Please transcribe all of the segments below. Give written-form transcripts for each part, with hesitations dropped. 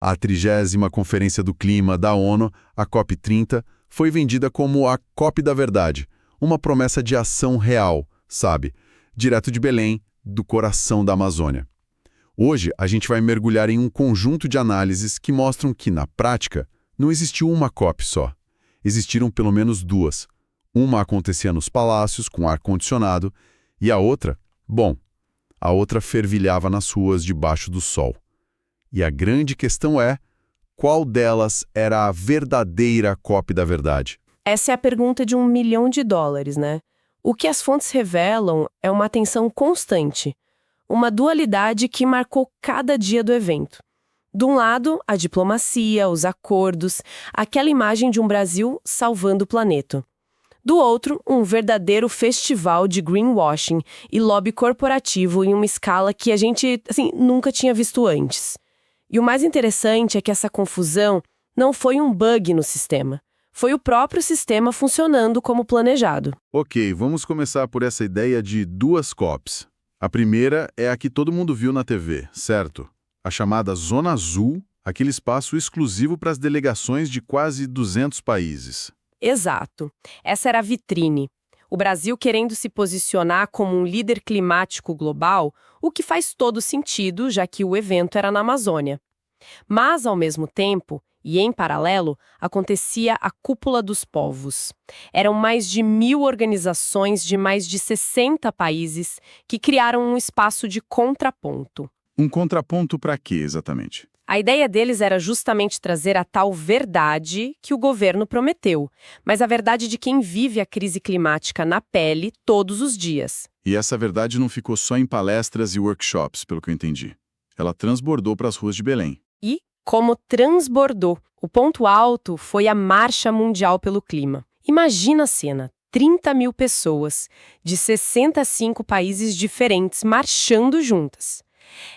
A 30ª Conferência do Clima da ONU, a COP30, foi vendida como a COP da Verdade, uma promessa de ação real, sabe? Direto de Belém, do coração da Amazônia. Hoje, a gente vai mergulhar em um conjunto de análises que mostram que, na prática, não existiu uma COP só. Existiram pelo menos duas. Uma acontecia nos palácios, com ar-condicionado, e a outra, bom, a outra fervilhava nas ruas debaixo do sol. E a grande questão é, qual delas era a verdadeira COP da Verdade? Essa é a pergunta de $1 milhão, né? O que as fontes revelam é uma tensão constante, uma dualidade que marcou cada dia do evento. De um lado, a diplomacia, os acordos, aquela imagem de um Brasil salvando o planeta. Do outro, um verdadeiro festival de greenwashing e lobby corporativo em uma escala que a gente, nunca tinha visto antes. E o mais interessante é que essa confusão não foi um bug no sistema. Foi o próprio sistema funcionando como planejado. Ok, vamos começar por essa ideia de duas COPs. A primeira é a que todo mundo viu na TV, certo? A chamada Zona Azul, aquele espaço exclusivo para as delegações de quase 200 países. Exato. Essa era a vitrine. O Brasil querendo se posicionar como um líder climático global, o que faz todo sentido, já que o evento era na Amazônia. Mas, ao mesmo tempo, e em paralelo, acontecia a Cúpula dos Povos. Eram mais de 1.000 organizações de mais de 60 países que criaram um espaço de contraponto. Um contraponto para quê, exatamente? A ideia deles era justamente trazer a tal verdade que o governo prometeu, mas a verdade de quem vive a crise climática na pele todos os dias. E essa verdade não ficou só em palestras e workshops, pelo que eu entendi. Ela transbordou para as ruas de Belém. E, como transbordou, o ponto alto foi a Marcha Mundial pelo Clima. Imagina a cena, 30.000 pessoas, de 65 países diferentes, marchando juntas.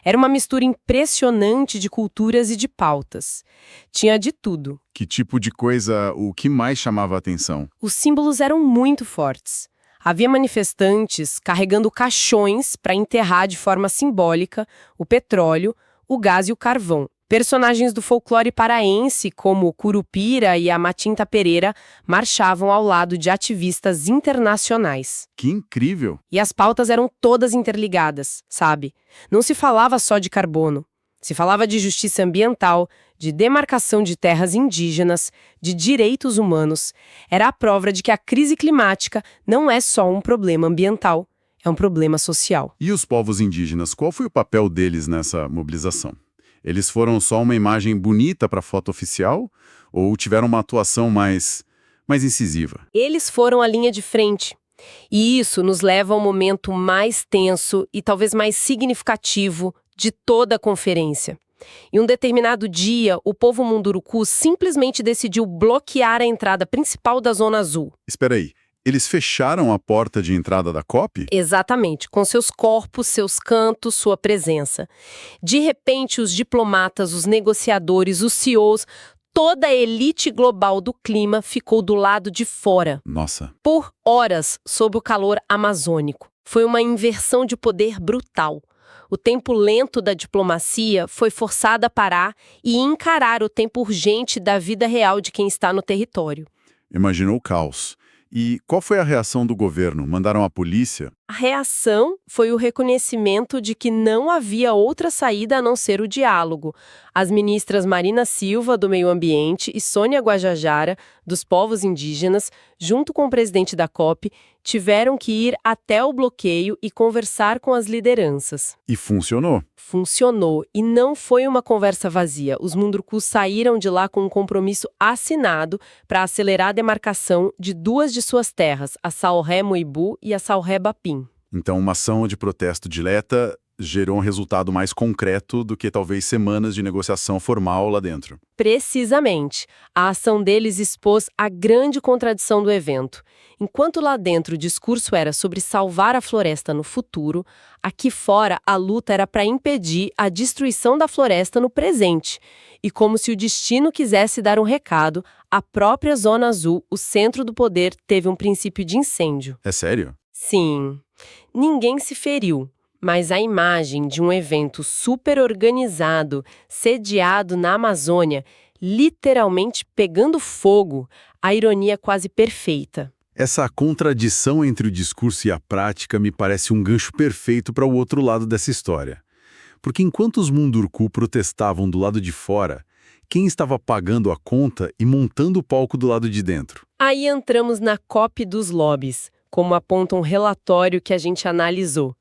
Era uma mistura impressionante de culturas e de pautas. Tinha de tudo. Que tipo de coisa, o que mais chamava a atenção? Os símbolos eram muito fortes. Havia manifestantes carregando caixões para enterrar de forma simbólica o petróleo, o gás e o carvão. Personagens do folclore paraense, como o Curupira e a Matinta Pereira, marchavam ao lado de ativistas internacionais. Que incrível! E as pautas eram todas interligadas, sabe? Não se falava só de carbono. Se falava de justiça ambiental, de demarcação de terras indígenas, de direitos humanos. Era a prova de que a crise climática não é só um problema ambiental, é um problema social. E os povos indígenas, qual foi o papel deles nessa mobilização? Eles foram só uma imagem bonita para a foto oficial? Ou tiveram uma atuação mais incisiva? Eles foram a linha de frente. E isso nos leva ao momento mais tenso e talvez mais significativo de toda a conferência. Em um determinado dia, o povo Munduruku simplesmente decidiu bloquear a entrada principal da Zona Azul. Espera aí. Eles fecharam a porta de entrada da COP? Exatamente, com seus corpos, seus cantos, sua presença. De repente, os diplomatas, os negociadores, os CEOs, toda a elite global do clima ficou do lado de fora. Nossa. Por horas, sob o calor amazônico. Foi uma inversão de poder brutal. O tempo lento da diplomacia foi forçado a parar e encarar o tempo urgente da vida real de quem está no território. Imaginou o caos. E qual foi a reação do governo? Mandaram a polícia? A reação foi o reconhecimento de que não havia outra saída a não ser o diálogo. As ministras Marina Silva, do Meio Ambiente, e Sônia Guajajara, dos povos indígenas, junto com o presidente da COP, tiveram que ir até o bloqueio e conversar com as lideranças. E funcionou? Funcionou. E não foi uma conversa vazia. Os Mundurucus saíram de lá com um compromisso assinado para acelerar a demarcação de duas de suas terras, a Sauré Moibu e a Sauré Bapim. Então, uma ação de protesto dileta gerou um resultado mais concreto do que talvez semanas de negociação formal lá dentro. Precisamente. A ação deles expôs a grande contradição do evento. Enquanto lá dentro o discurso era sobre salvar a floresta no futuro, aqui fora a luta era para impedir a destruição da floresta no presente. E como se o destino quisesse dar um recado, a própria Zona Azul, o centro do poder, teve um princípio de incêndio. É sério? Sim. Ninguém se feriu. Mas a imagem de um evento super organizado, sediado na Amazônia, literalmente pegando fogo, a ironia quase perfeita. Essa contradição entre o discurso e a prática me parece um gancho perfeito para o outro lado dessa história. Porque enquanto os Munduruku protestavam do lado de fora, quem estava pagando a conta e montando o palco do lado de dentro? Aí entramos na COP dos lobbies, como aponta um relatório que a gente analisou.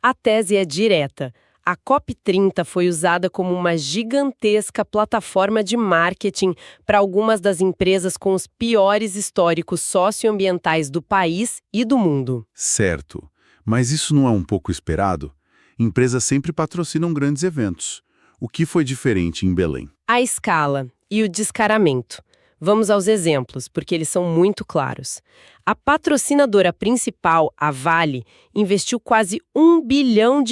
A tese é direta. A COP30 foi usada como uma gigantesca plataforma de marketing para algumas das empresas com os piores históricos socioambientais do país e do mundo. Certo. Mas isso não é um pouco esperado? Empresas sempre patrocinam grandes eventos. O que foi diferente em Belém? A escala e o descaramento. Vamos aos exemplos, porque eles são muito claros. A patrocinadora principal, a Vale, investiu quase R$ 1 bilhão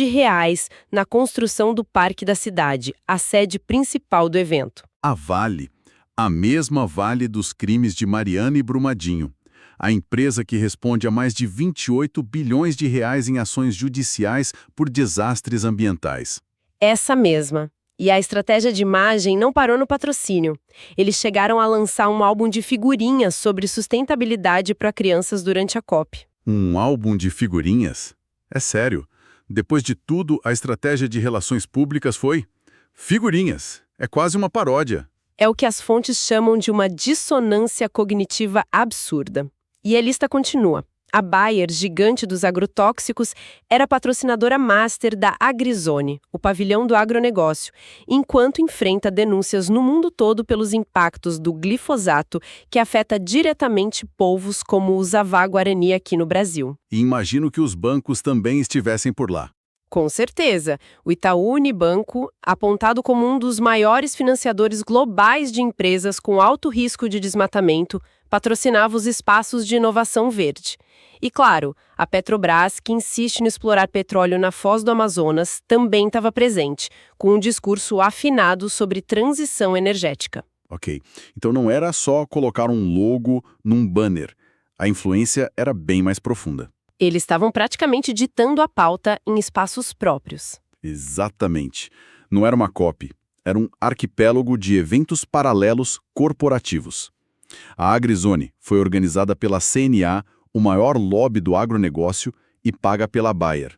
na construção do Parque da Cidade, a sede principal do evento. A Vale, a mesma Vale dos crimes de Mariana e Brumadinho. A empresa que responde a mais de 28 bilhões de reais em ações judiciais por desastres ambientais. Essa mesma. E a estratégia de imagem não parou no patrocínio. Eles chegaram a lançar um álbum de figurinhas sobre sustentabilidade para crianças durante a COP. Um álbum de figurinhas? É sério. Depois de tudo, a estratégia de relações públicas foi figurinhas. É quase uma paródia. É o que as fontes chamam de uma dissonância cognitiva absurda. E a lista continua. A Bayer, gigante dos agrotóxicos, era patrocinadora master da AgriZone, o pavilhão do agronegócio, enquanto enfrenta denúncias no mundo todo pelos impactos do glifosato, que afeta diretamente povos como o Zavá-Guarani aqui no Brasil. E imagino que os bancos também estivessem por lá. Com certeza. O Itaú Unibanco, apontado como um dos maiores financiadores globais de empresas com alto risco de desmatamento, patrocinava os espaços de inovação verde. E claro, a Petrobras, que insiste em explorar petróleo na Foz do Amazonas, também estava presente, com um discurso afinado sobre transição energética. Ok, então não era só colocar um logo num banner. A influência era bem mais profunda. Eles estavam praticamente ditando a pauta em espaços próprios. Exatamente. Não era uma COP, era um arquipélago de eventos paralelos corporativos. A AgriZone foi organizada pela CNA, o maior lobby do agronegócio, e paga pela Bayer.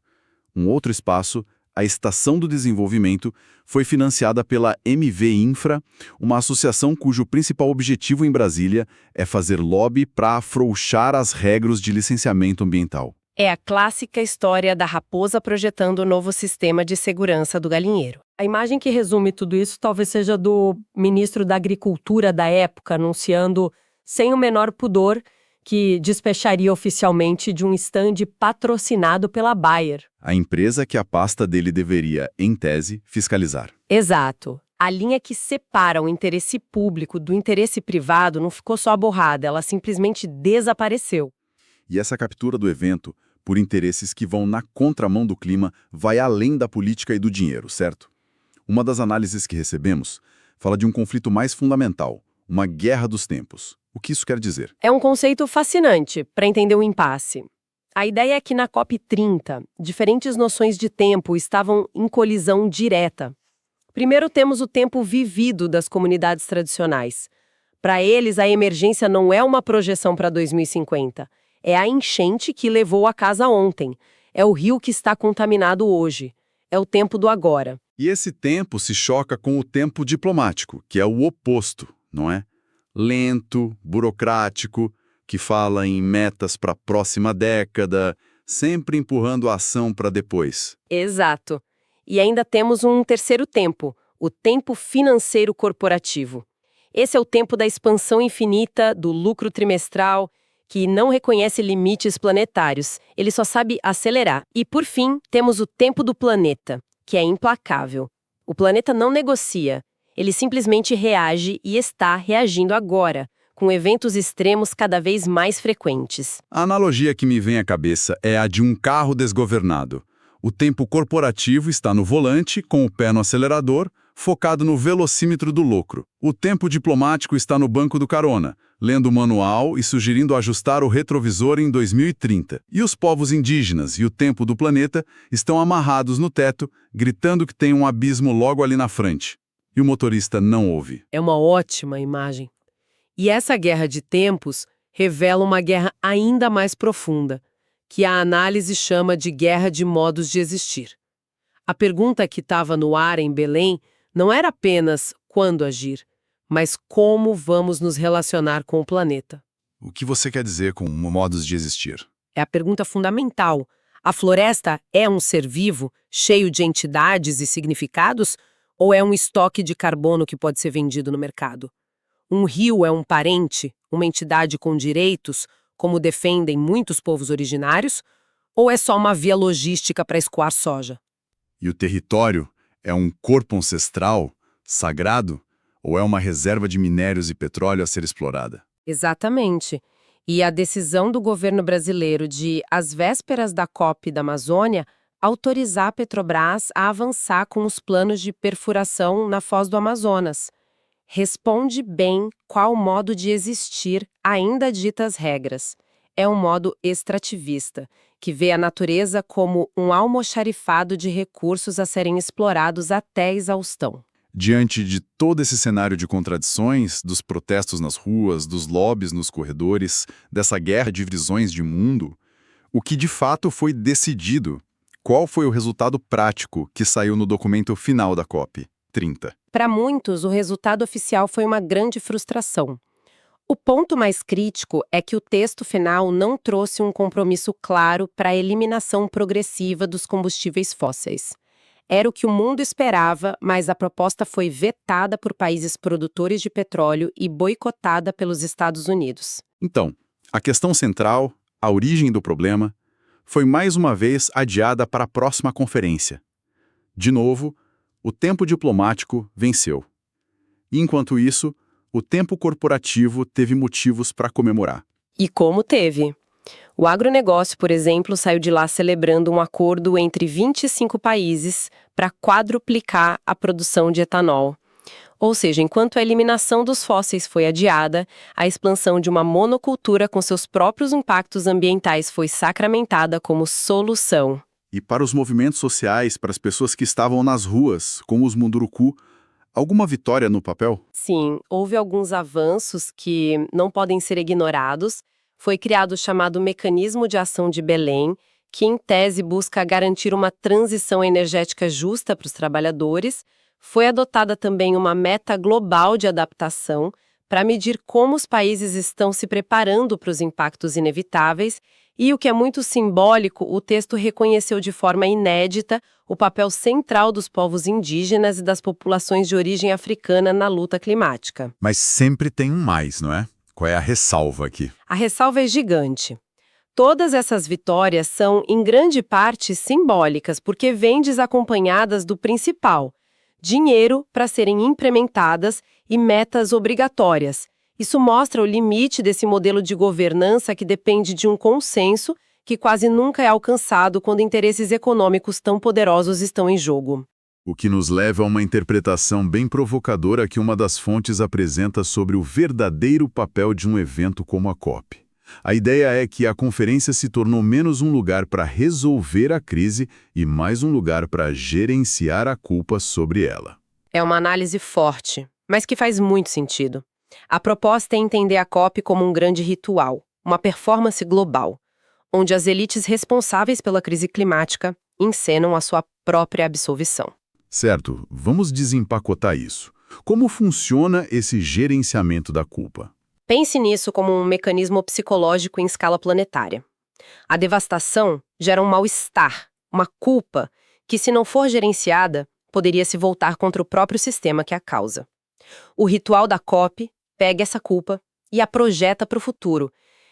Um outro espaço, a Estação do Desenvolvimento, foi financiada pela MV Infra, uma associação cujo principal objetivo em Brasília é fazer lobby para afrouxar as regras de licenciamento ambiental. É a clássica história da raposa projetando o novo sistema de segurança do galinheiro. A imagem que resume tudo isso talvez seja do ministro da Agricultura da época, anunciando, sem o menor pudor, que despecharia oficialmente de um estande patrocinado pela Bayer. A empresa que a pasta dele deveria, em tese, fiscalizar. Exato. A linha que separa o interesse público do interesse privado não ficou só borrada, ela simplesmente desapareceu. E essa captura do evento, por interesses que vão na contramão do clima, vai além da política e do dinheiro, certo? Uma das análises que recebemos fala de um conflito mais fundamental, uma guerra dos tempos. O que isso quer dizer? É um conceito fascinante para entender o impasse. A ideia é que na COP30, diferentes noções de tempo estavam em colisão direta. Primeiro temos o tempo vivido das comunidades tradicionais. Para eles, a emergência não é uma projeção para 2050. É a enchente que levou a casa ontem. É o rio que está contaminado hoje. É o tempo do agora. E esse tempo se choca com o tempo diplomático, que é o oposto, não é? Lento, burocrático, que fala em metas para a próxima década, sempre empurrando a ação para depois. Exato. E ainda temos um terceiro tempo, o tempo financeiro corporativo. Esse é o tempo da expansão infinita, do lucro trimestral, que não reconhece limites planetários, ele só sabe acelerar. E, por fim, temos o tempo do planeta, que é implacável. O planeta não negocia, ele simplesmente reage e está reagindo agora, com eventos extremos cada vez mais frequentes. A analogia que me vem à cabeça é a de um carro desgovernado. O tempo corporativo está no volante, com o pé no acelerador, focado no velocímetro do lucro. O tempo diplomático está no banco do carona, lendo o manual e sugerindo ajustar o retrovisor em 2030. E os povos indígenas e o tempo do planeta estão amarrados no teto, gritando que tem um abismo logo ali na frente. E o motorista não ouve. É uma ótima imagem. E essa guerra de tempos revela uma guerra ainda mais profunda, que a análise chama de guerra de modos de existir. A pergunta que estava no ar em Belém não era apenas quando agir, mas como vamos nos relacionar com o planeta. O que você quer dizer com modos de existir? É a pergunta fundamental. A floresta é um ser vivo, cheio de entidades e significados, ou é um estoque de carbono que pode ser vendido no mercado? Um rio é um parente, uma entidade com direitos, como defendem muitos povos originários, ou é só uma via logística para escoar soja? E o território é um corpo ancestral, sagrado, ou é uma reserva de minérios e petróleo a ser explorada? Exatamente. E a decisão do governo brasileiro de, às vésperas da COP da Amazônia, autorizar a Petrobras a avançar com os planos de perfuração na foz do Amazonas responde bem qual modo de existir ainda dita as regras. É um modo extrativista, que vê a natureza como um almoxarifado de recursos a serem explorados até exaustão. Diante de todo esse cenário de contradições, dos protestos nas ruas, dos lobbies nos corredores, dessa guerra de visões de mundo, o que de fato foi decidido? Qual foi o resultado prático que saiu no documento final da COP 30? Para muitos, o resultado oficial foi uma grande frustração. O ponto mais crítico é que o texto final não trouxe um compromisso claro para a eliminação progressiva dos combustíveis fósseis. Era o que o mundo esperava, mas a proposta foi vetada por países produtores de petróleo e boicotada pelos Estados Unidos. Então, a questão central, a origem do problema, foi mais uma vez adiada para a próxima conferência. De novo, o tempo diplomático venceu. E, enquanto isso, o tempo corporativo teve motivos para comemorar. E como teve? O agronegócio, por exemplo, saiu de lá celebrando um acordo entre 25 países para quadruplicar a produção de etanol. Ou seja, enquanto a eliminação dos fósseis foi adiada, a expansão de uma monocultura com seus próprios impactos ambientais foi sacramentada como solução. E para os movimentos sociais, para as pessoas que estavam nas ruas, como os Munduruku, alguma vitória no papel? Sim, houve alguns avanços que não podem ser ignorados. Foi criado o chamado Mecanismo de Ação de Belém, que em tese busca garantir uma transição energética justa para os trabalhadores. Foi adotada também uma meta global de adaptação para medir como os países estão se preparando para os impactos inevitáveis. E o que é muito simbólico, o texto reconheceu de forma inédita o papel central dos povos indígenas e das populações de origem africana na luta climática. Mas sempre tem um mais, não é? Qual é a ressalva aqui? A ressalva é gigante. Todas essas vitórias são, em grande parte, simbólicas, porque vêm desacompanhadas do principal: dinheiro para serem implementadas e metas obrigatórias. Isso mostra o limite desse modelo de governança que depende de um consenso que quase nunca é alcançado quando interesses econômicos tão poderosos estão em jogo. O que nos leva a uma interpretação bem provocadora que uma das fontes apresenta sobre o verdadeiro papel de um evento como a COP. A ideia é que a conferência se tornou menos um lugar para resolver a crise e mais um lugar para gerenciar a culpa sobre ela. É uma análise forte, mas que faz muito sentido. A proposta é entender a COP como um grande ritual, uma performance global, onde as elites responsáveis pela crise climática encenam a sua própria absolvição. Certo, vamos desempacotar isso. Como funciona esse gerenciamento da culpa? Pense nisso como um mecanismo psicológico em escala planetária. A devastação gera um mal-estar, uma culpa, que se não for gerenciada, poderia se voltar contra o próprio sistema que a causa. O ritual da COP pega essa culpa e a projeta para o futuro,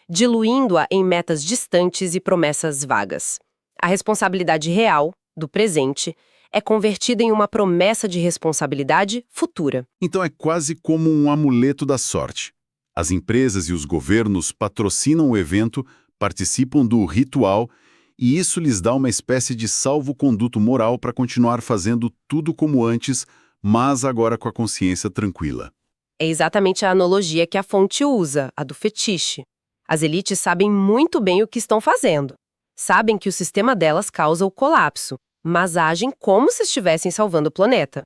diluindo-a em metas distantes e promessas vagas. A responsabilidade real, do presente, é convertida em uma promessa de responsabilidade futura. Então é quase como um amuleto da sorte. As empresas e os governos patrocinam o evento, participam do ritual, e isso lhes dá uma espécie de salvo-conduto moral para continuar fazendo tudo como antes, mas agora com a consciência tranquila. É exatamente a analogia que a fonte usa, a do fetiche. As elites sabem muito bem o que estão fazendo. Sabem que o sistema delas causa o colapso, mas agem como se estivessem salvando o planeta.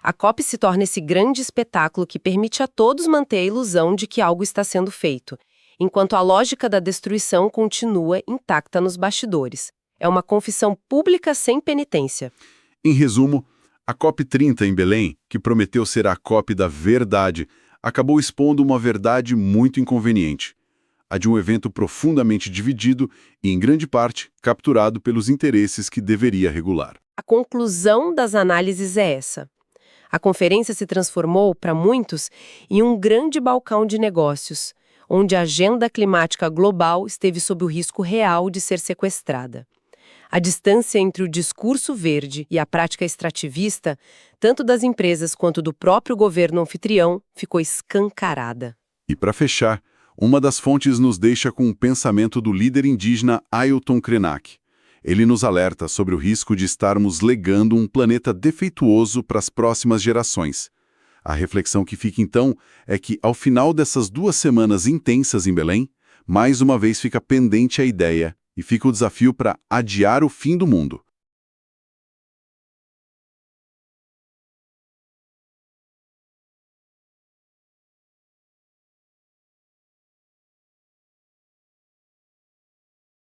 A COP se torna esse grande espetáculo que permite a todos manter a ilusão de que algo está sendo feito, enquanto a lógica da destruição continua intacta nos bastidores. É uma confissão pública sem penitência. Em resumo, a COP30 em Belém, que prometeu ser a COP da verdade, acabou expondo uma verdade muito inconveniente. A de um evento profundamente dividido e, em grande parte, capturado pelos interesses que deveria regular. A conclusão das análises é essa. A conferência se transformou, para muitos, em um grande balcão de negócios, onde a agenda climática global esteve sob o risco real de ser sequestrada. A distância entre o discurso verde e a prática extrativista, tanto das empresas quanto do próprio governo anfitrião, ficou escancarada. E para fechar, uma das fontes nos deixa com o pensamento do líder indígena Ailton Krenak. Ele nos alerta sobre o risco de estarmos legando um planeta defeituoso para as próximas gerações. A reflexão que fica então é que, ao final dessas 2 semanas intensas em Belém, mais uma vez fica pendente a ideia e fica o desafio para adiar o fim do mundo.